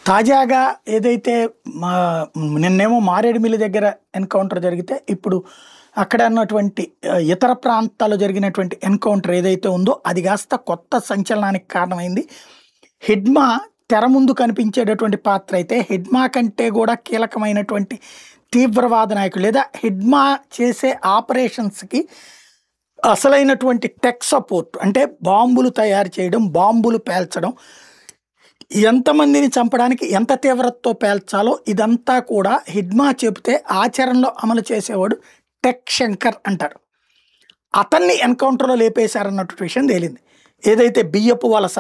తాజాగా ఏదైతే మా నిన్నేమో మారేడుమిల్లి దగ్గర ఎన్కౌంటర్ జరిగితే ఇప్పుడు అక్కడ ఉన్నటువంటి ఇతర ప్రాంతాల్లో జరిగినటువంటి ఎన్కౌంటర్ ఏదైతే ఉందో అది కాస్త కొత్త సంచలనానికి కారణమైంది. హిడ్మా తెర ముందు కనిపించేటటువంటి పాత్ర అయితే హిడ్మా కంటే కూడా కీలకమైనటువంటి తీవ్రవాద నాయకులు లేదా హిడ్మా చేసే ఆపరేషన్స్కి అసలైనటువంటి టెక్ సపోర్ట్ అంటే బాంబులు తయారు చేయడం, బాంబులు పేల్చడం, ఎంతమందిని చంపడానికి ఎంత తీవ్రతతో పేల్చాలో ఇదంతా కూడా హిడ్మా చెబితే ఆచరణలో అమలు చేసేవాడు టెక్ శంకర్ అంటారు. అతన్ని ఎన్కౌంటర్లో లేపేశారన్నట్టు విషయం తేలింది. ఏదైతే బియ్యపు వలస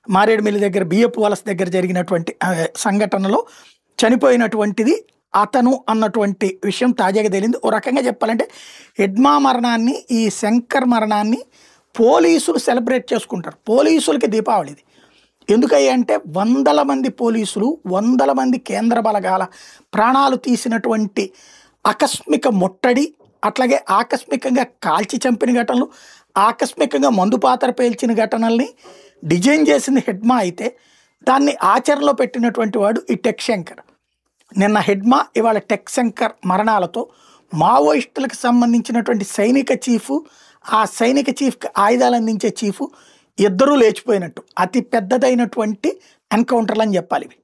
మారేడుమిల్లి దగ్గర బియ్యపు వలస దగ్గర జరిగినటువంటి సంఘటనలో చనిపోయినటువంటిది అతను అన్నటువంటి విషయం తాజాగా తేలింది. ఓ రకంగా చెప్పాలంటే హిడ్మా మరణాన్ని, ఈ శంకర్ మరణాన్ని పోలీసులు సెలబ్రేట్ చేసుకుంటారు. పోలీసులకి దీపావళి ఇది. ఎందుకయ్యా అంటే వందల మంది పోలీసులు, వందల మంది కేంద్ర బలగాల ప్రాణాలు తీసినటువంటి ఆకస్మిక ముట్టడి, అట్లాగే ఆకస్మికంగా కాల్చి చంపిన ఘటనలు, ఆకస్మికంగా మందు పాత్ర పేల్చిన ఘటనల్ని డిజైన్ చేసింది హిడ్మా అయితే దాన్ని ఆచరణలో పెట్టినటువంటి వాడు ఈ టెక్ శంకర్. నిన్న హిడ్మా, ఇవాళ టెక్ శంకర్ మరణాలతో మావోయిస్టులకు సంబంధించినటువంటి సైనిక చీఫ్, ఆ సైనిక చీఫ్కి ఆయుధాలు అందించే చీఫ్ ఇద్దరూ లేచిపోయినట్టు అతి పెద్దదైనటువంటి ఎన్కౌంటర్లు అని చెప్పాలి ఇవి.